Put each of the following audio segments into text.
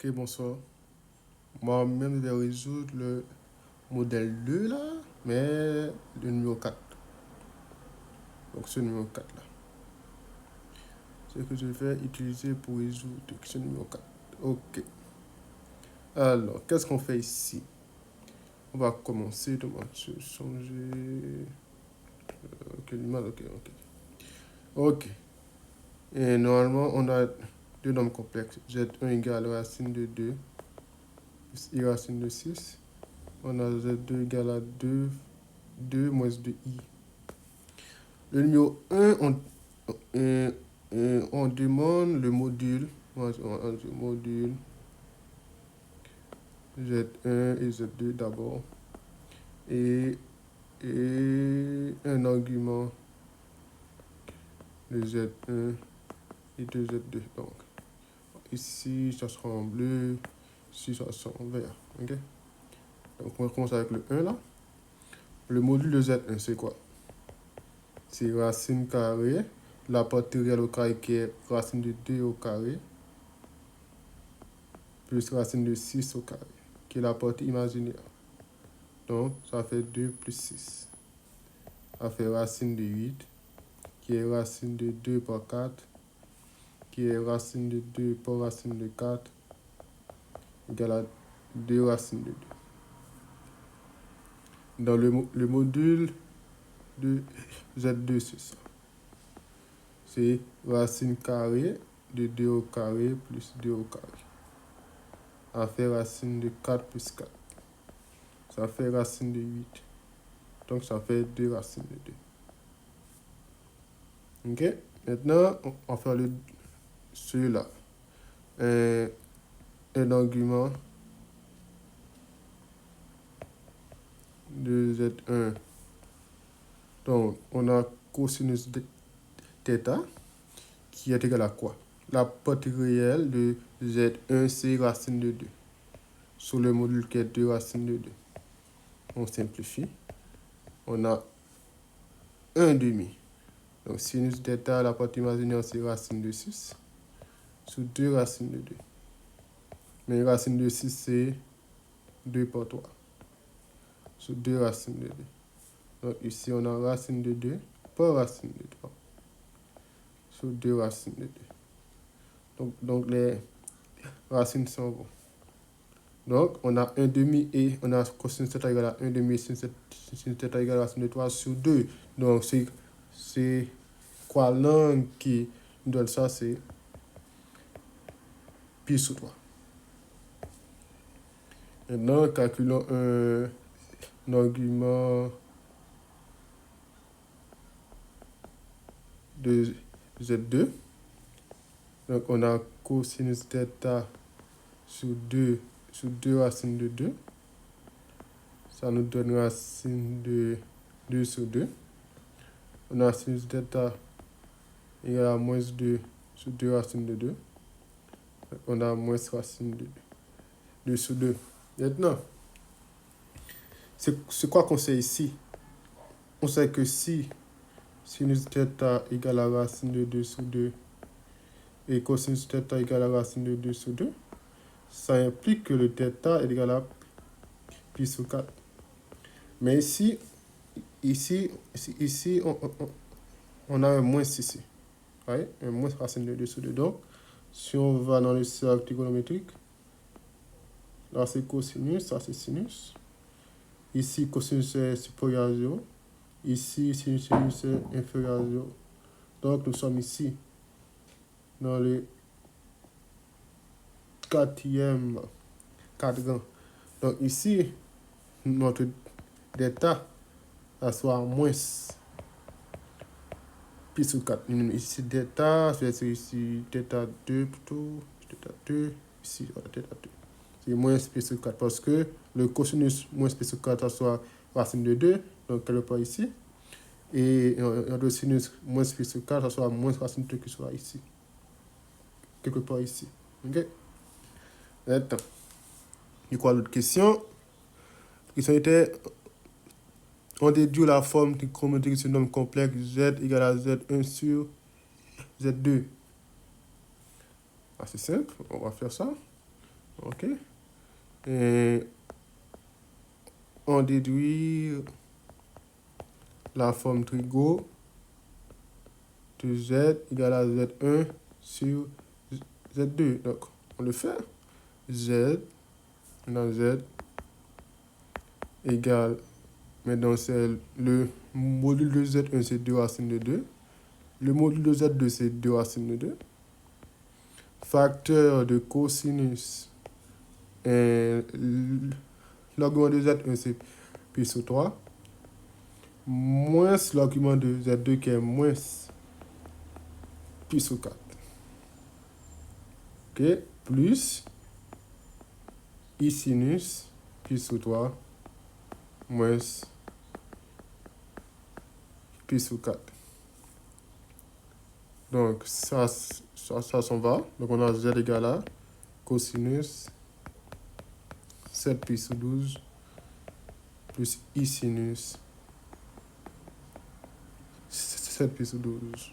Ok, bonsoir. Moi-même, je vais résoudre le modèle 2 là, mais le numéro 4. Donc, ce numéro 4 là. C'est ce que je vais utiliser pour résoudre ce numéro 4. Ok. Alors, qu'est-ce qu'on fait ici? On va commencer. Je vais changer. Ok, l'image, ok. Ok. Et normalement, on a deux nombres complexes. Z1 égale racine de 2 plus i racine de 6. On a Z2 égale à 2 moins 2i. Le numéro 1, on demande le module. Module Z1 et Z2 d'abord. Et un argument de Z1 et de Z2. Donc, ici, ça sera en bleu. Ici, ça sera en vert. Ok? Donc, on commence avec le 1 là. Le module de Z1, c'est quoi? C'est racine carrée. La partie réelle au carré qui est racine de 2 au carré. Plus racine de 6 au carré. Qui est la partie imaginaire. Donc, ça fait 2 plus 6. Ça fait racine de 8. Qui est racine de 2 par 4. Qui est racine de 2 par racine de 4. Égale à 2 racines de 2. Dans le module de Z2, c'est ça. C'est racine carrée de 2 au carré plus 2 au carré. Ça fait racine de 4 plus 4. Ça fait racine de 8. Donc, ça fait 2 racines de 2. Ok? Maintenant, on va faire celui-là. Un argument de Z1. Donc, on a cosinus de θ qui est égal à quoi? La partie réelle de Z1, c'est racine de 2. Sur le module qui est 2 racine de 2. On simplifie. On a 1 demi. Donc, sinus θ, la partie imaginaire, c'est racine de 6. Sur 2 racines de 2. Mais racine de 6, c'est 2 par 3. Sur 2 racines de 2. Donc, ici, on a racine de 2 par racine de 3. Sur 2 racines de 2. Donc les racines sont bons. Donc, on a 1 demi et on a cosinus θ égale à 1 demi et sinus θ égale à racine de 3 sur 2. Donc, c'est quoi l'angle qui nous donne ça? C'est pi sur 3. Maintenant, calculons un argument de Z2. Donc, on a cosinus θ sur 2 racines de 2. Ça nous donne racine de 2 sur 2. On a sinus θ égale à moins 2 sur 2 racines de 2. On a moins racine de 2 sur 2. Maintenant, c'est quoi qu'on sait ici? On sait que si sinus θ égale à racine de 2 sur 2 et cosinus θ égale à racine de 2 sur 2, ça implique que le θ est égal à pi sur 4. Mais ici on a un moins ici. Ouais, un moins racine de 2 sur 2. Donc, si on va dans le cercle trigonométrique, là c'est cosinus, ça c'est sinus. Ici, cosinus est supérieur à 0. Ici, sinus est inférieur à 0. Donc, nous sommes ici, dans le quatrième cadran. Donc, ici, notre delta, ça soit moins pi sur 4. Ici, delta, c'est ici, delta 2 plutôt, delta 2, ici, voilà, delta 2. C'est moins pi sur 4 parce que le cosinus moins pi sur 4, ça soit racine de 2, donc quelque part ici. Et le sinus moins pi sur 4, ça soit moins racine de 2 qui soit ici. Quelque part ici. Ok? Attends. Il y a quoi l'autre question? La question était, on déduit la forme trigonométrique de ce nombre complexe z égale à z1 sur z2. Ah, c'est simple, on va faire ça. OK? Et on déduit la forme trigo de Z égale à Z1 sur Z2. Donc, on le fait. Z, dans Z égale, maintenant c'est le module de Z1, c'est 2 racines de 2. Le module de Z2, c'est 2 racines de 2. Facteur de cosinus, l'argument de Z1, c'est pi sur 3. Moins l'argument de Z2 qui est moins pi sur 4. OK? Plus I sinus pi sur 3 moins pi sur 4. Donc, ça s'en va. Donc, on a Z égale à cosinus 7 pi sur 12 plus I sinus 7 pi sur 12.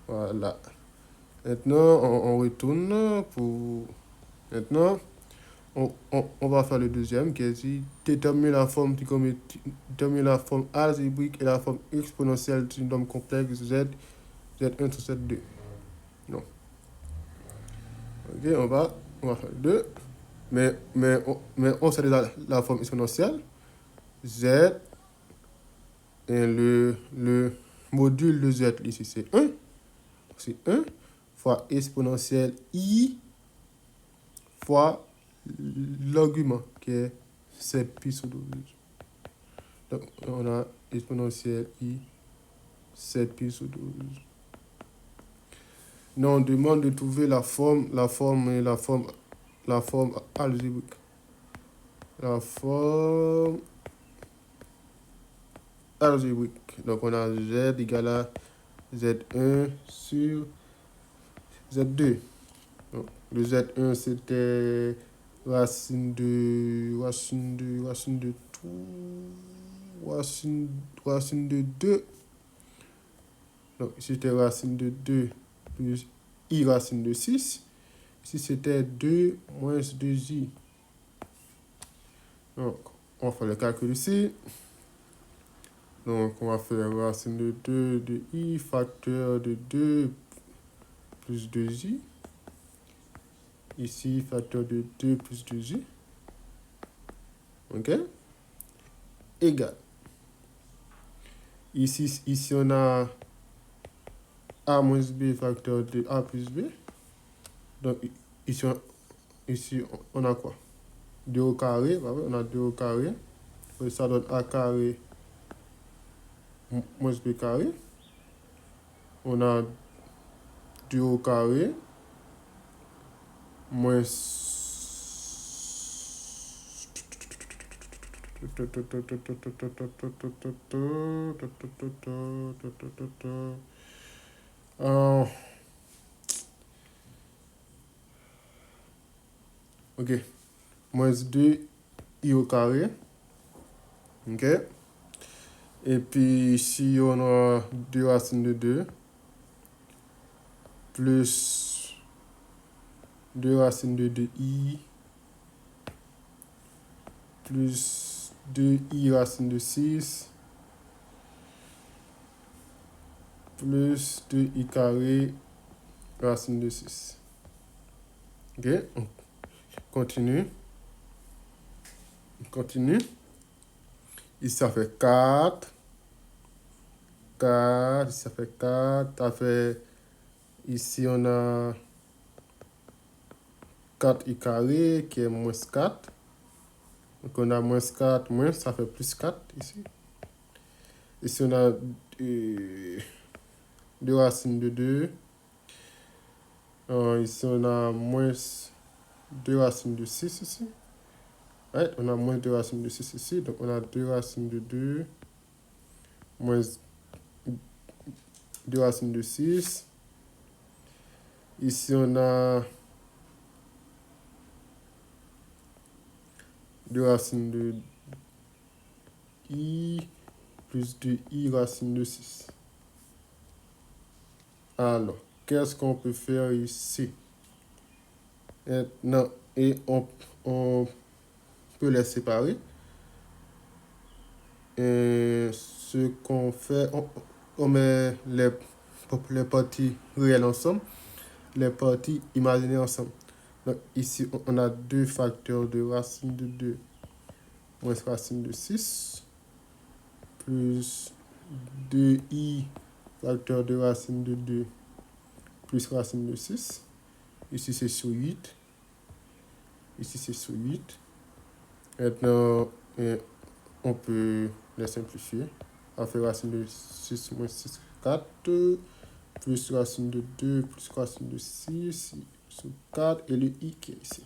Voilà. Maintenant, on retourne pour... Maintenant, on va faire le deuxième qui est ici. Déterminer la forme déterminer la forme algébrique et la forme exponentielle d'une norme complexe Z, Z1 sur Z2. Non. OK, on va faire le 2. Mais on sait déjà la forme exponentielle. Z et le module de Z ici, c'est 1. C'est 1 fois exponentielle I fois l'argument qui est 7 pi sur 12. Donc, on a exponentielle I 7 pi sur 12. Nous, on demande de trouver la forme algébrique. La forme algébrique. Donc, on a Z égale à Z1 sur Z2. Donc, le Z1, c'était racine de 2. Donc, ici, c'était racine de 2 plus I racine de 6. Ici, c'était 2 moins 2I. Donc, on va faire le calcul ici. Donc, on va faire racine de 2 de I, facteur de 2 plus 2I. Ici, facteur de 2 plus 2I. OK? Égal. Ici, on a A moins B facteur de A plus B. Donc, ici on a quoi? 2 au carré. On a 2 au carré. Ça donne A carré moins B carré. On a 2 au carré moins OK. Moins 2 I au carré. OK. Et puis ici, on a 2 racines de 2 plus 2 racines de 2i plus 2i racine de 6 plus 2i carré racine de 6. OK, on continue. On continue. Ici, ça fait 4. 4, ça fait 4. Ça fait... Ici, on a 4i carré qui est moins 4. Donc, on a moins 4, moins, ça fait plus 4 ici. Ici, on a 2 racines de 2. Ici, on a moins 2 racines de 6 ici. Ouais, on a moins 2 racines de 6 ici. Donc, on a 2 racines de 2 moins 2 racines de 6. Ici, on a 2 racines de i plus 2i racine de 6. Alors, qu'est-ce qu'on peut faire ici? Maintenant, et on peut les séparer. Et ce qu'on fait, on met les parties réelles ensemble, les parties imaginées ensemble. Donc ici, on a 2 facteurs de racine de 2 moins racine de 6 plus 2i facteur de racine de 2 plus racine de 6. Ici, c'est sur 8. Ici, c'est sur 8. Maintenant, on peut les simplifier. On fait racine de 6 moins 6, 4. Plus racine de 2 plus racine de 6 sur 4 et le i qui est ici.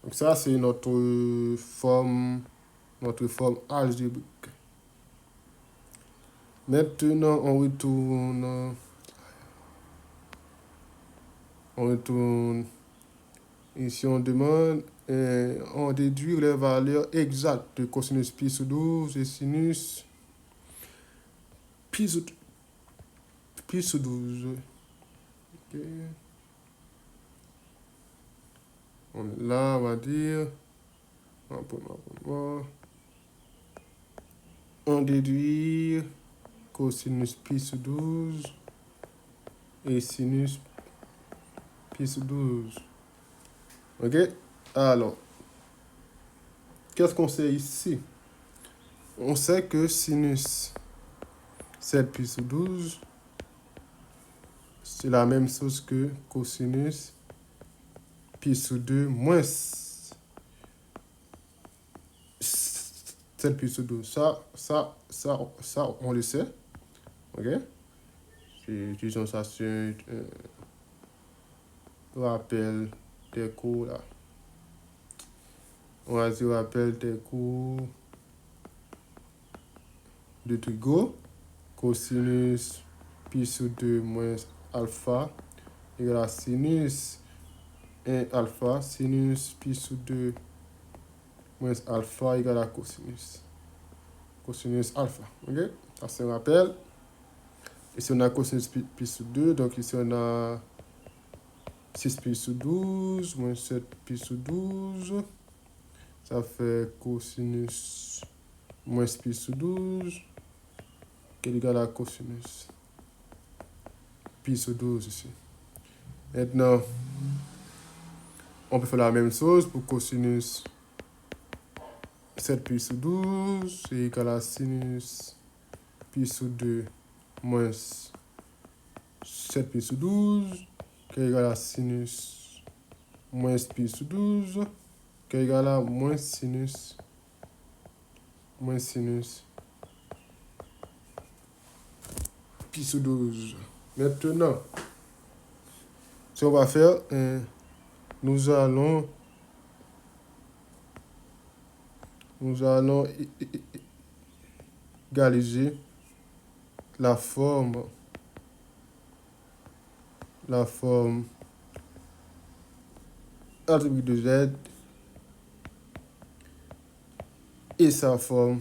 Donc ça, c'est notre forme algébrique. Maintenant, on retourne ici, on demande, on déduit les valeurs exactes de cosinus pi sur 12 et sinus pi sur 12. Okay. On est là, on va dire. On déduit cosinus pi sur 12 et sinus pi sur 12. Ok? Alors, qu'est-ce qu'on sait ici? On sait que sinus 7 pi sur 12, c'est la même chose que cosinus pi sur 2 moins 7 pi sur 12. Ça, on le sait. Ok? Disons ça sur un rappel des cours là. On va dire rappel des cours de trigo. Cosinus pi sur 2 moins alpha égale à sinus 1 alpha. Sinus pi sur 2 moins alpha égale à cosinus. Cosinus alpha. Ok? Ça c'est un rappel. Ici on a cosinus pi sur 2. Donc ici on a 6 pi sur 12 moins 7 pi sur 12. Ça fait cosinus moins pi sur 12 qui est égal à cosinus pi sur 12 ici. Maintenant, on peut faire la même chose pour cosinus 7 pi sur 12, c'est égal à sinus pi sur 2 moins 7 pi sur 12, qui est égal à sinus moins pi sur 12, qui est égal à moins sinus pi sur 12. Maintenant, ce qu'on va faire, nous allons égaliser la forme algébrique de Z et sa forme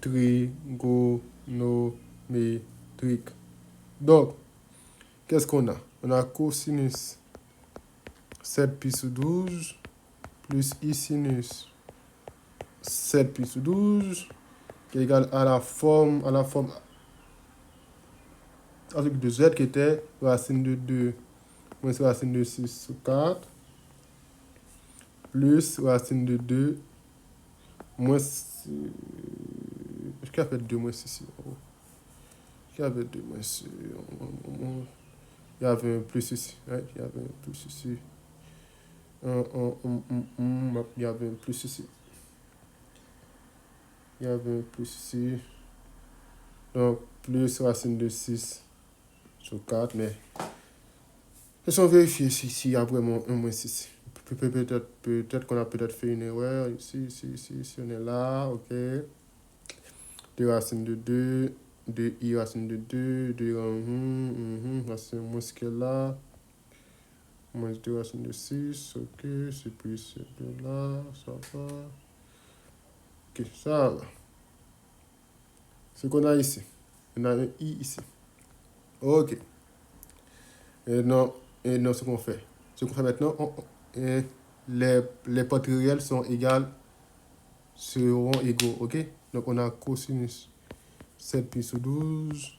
trigonométrique. Donc, qu'est-ce qu'on a? On a cosinus 7 pi sur 12 plus i sinus 7 pi sur 12 qui est égal à la forme algébrique de Z qui était racine de 2 moins racine de 6 sur 4 plus racine de 2 moins... Est-ce qu'il y avait 2 moins ici? Il y avait 2 moins ici. Il y avait un plus ici. Ouais, il y avait un plus ici. Il y avait un plus ici. Il y avait un plus ici. Donc, plus racine de 6 sur 4. Mais, laissons vérifier s'il y a vraiment un moins ici. Peut-être qu'on a peut-être fait une erreur. Ici, on est là. OK. 2 racines de 2. 2i racine de 2. 2 racine moins ce qu'elle là. Moins 2 racine de 6. OK. C'est plus de là. Ça va. OK. Ça va. Ce qu'on a ici. On a un i ici. OK. Et non, ce qu'on fait. Ce qu'on fait maintenant, les parties réelles seront égaux, ok? Donc on a cosinus 7 pi sur 12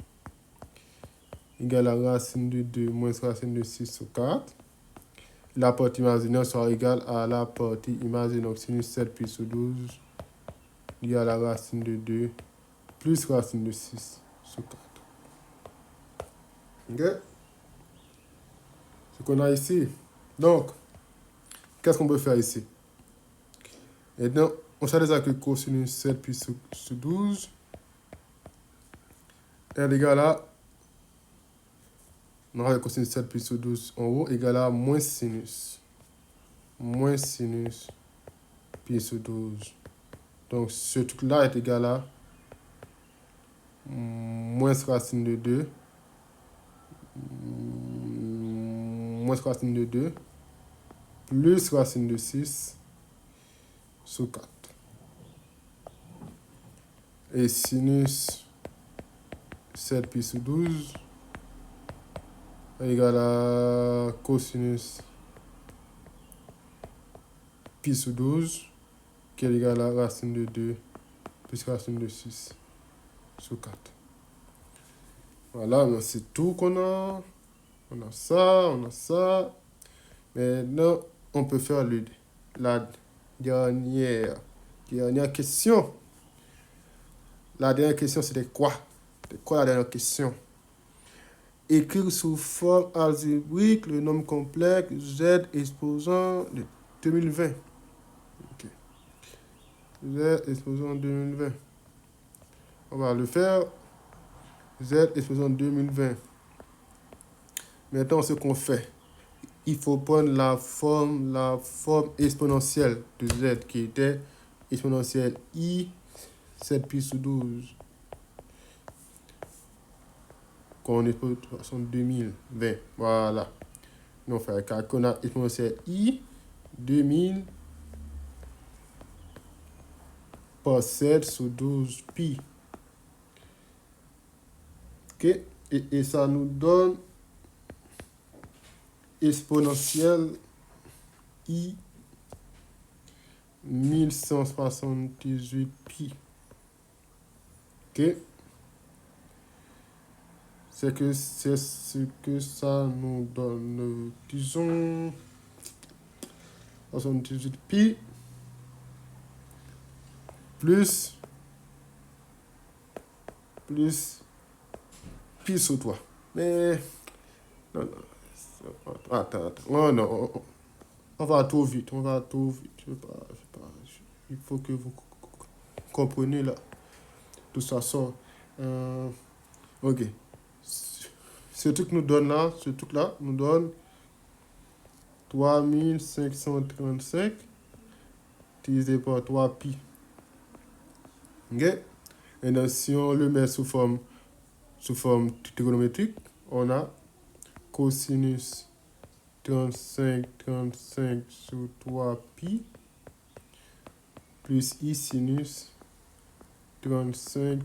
égale à racine de 2 moins racine de 6 sur 4. La partie imaginaire sera égale à la partie imaginaire. Donc sinus 7 pi sur 12 égale à la racine de 2 plus racine de 6 sur 4. Ok? Ce qu'on a ici. Donc, qu'est-ce qu'on peut faire ici? Et donc, on sait déjà que cosinus 7 pi sur 12 est égal à, on aura le cosinus 7 pi sur 12 en haut, égal à moins sinus pi sur 12. Donc, ce truc-là est égal à moins racine de 2, moins racine de 2, plus racine de 6 sur 4. Et sinus 7 pi sur 12 est égal à cosinus pi sur 12, qui est égal à racine de 2 plus racine de 6 sur 4. Voilà, c'est tout qu'on a. On a ça. Maintenant, on peut faire la dernière question. La dernière question, c'était quoi? C'était quoi la dernière question? Écrire sous forme algébrique le nombre complexe Z exposant de 2020. Ok. Z exposant 2020. On va le faire. Z exposant 2020. Maintenant, ce qu'on fait, il faut prendre la forme exponentielle de Z qui était exponentielle I 7 pi sur 12. Qu'on expose en 2020. Voilà. Nous, on fait un calcul. On a exponentielle I 2000 par 7 sur 12 pi. Ok. Et ça nous donne exponentielle I 1178 pi. Ok. C'est ce que ça nous donne. Disons 78 pi plus pi sur 3. Mais non. Attends. Oh non. On va trop vite. Il faut que vous compreniez là. Tout ça sort. Ok. Ce truc là nous donne 3535 divisé par 3 pi. Ok? Et donc, si on le met sous forme trigonométrique, on a cosinus 35 sur 3 pi plus I sinus 35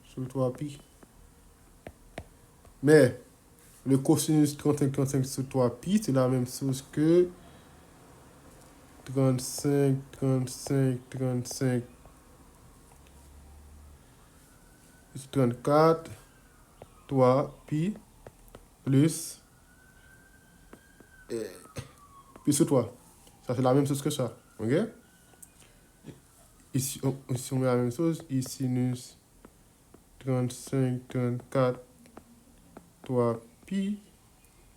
sur 3 pi. Mais le cosinus 35 sur 3 pi, c'est la même chose que 35 sur 34 3 pi plus pi sur 3. Ça fait la même chose que ça. Ok? Ici, on met la même chose. I sinus 34 3 pi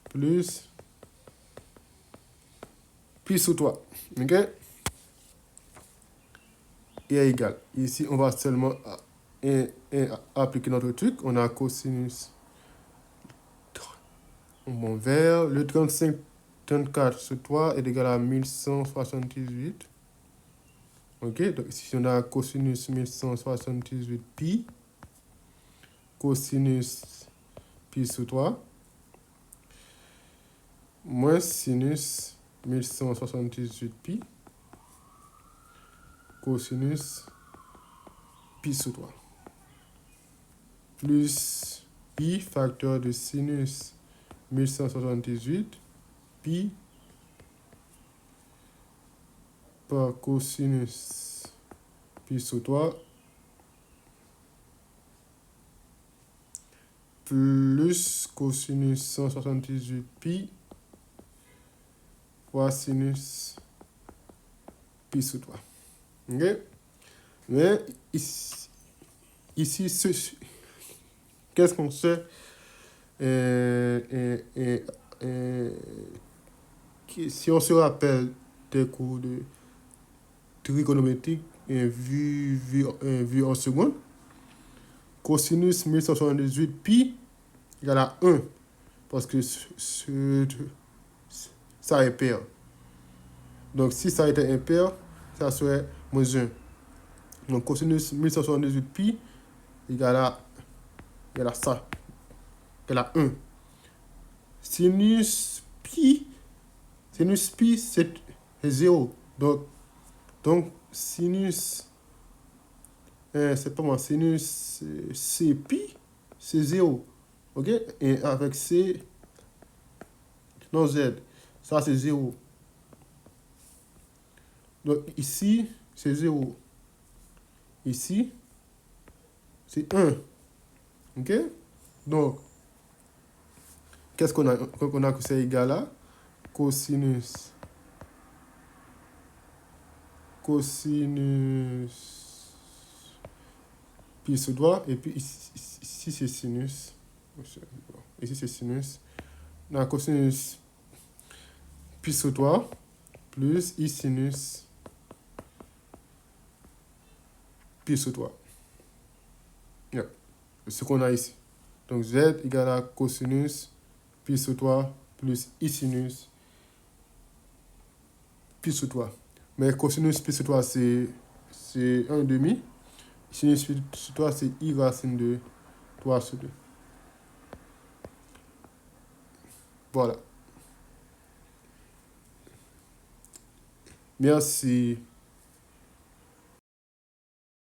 plus pi sur 3. Ok? Et est égal. Ici, on va seulement appliquer notre truc. On a cosinus vers le 34 sur 3 est égal à 1178. Ok, donc ici on a cosinus 1178 pi, cosinus pi sur 3, moins sinus 1178 pi, cosinus pi sur 3, plus pi facteur de sinus 1178 pi par cosinus pi sur 3 plus cosinus 178 pi fois sinus pi sur 3. OK? Mais ici qu'est-ce qu'on sait? Si on se rappelle des cours de trigonométrie vu en seconde, cosinus 1178 pi égale à 1, parce que ça est pair. Donc, si ça était impair, ça serait moins 1. Donc, cosinus 1178 pi égale à ça, égale à 1. Sinus pi, c'est 0. Donc sinus, c'est pas moi, sinus C pi, c'est 0. OK? Et avec C, non Z, ça c'est 0. Donc ici, c'est 0. Ici, c'est 1. OK? Donc, qu'est-ce qu'on a que c'est égal à? Cosinus pi sur 3, et puis ici c'est sinus. Ici c'est sinus. Donc, cosinus pi sur 3 plus i sinus pi sur 3. Yeah. Ce qu'on a ici. Donc z égale à cosinus pi sur 3 plus i sinus pi sur 3. Mais cosinus pi sur 3 c'est 1,5. Sinus pi sur 3 c'est i racine de 3 sur 2. Voilà. Merci.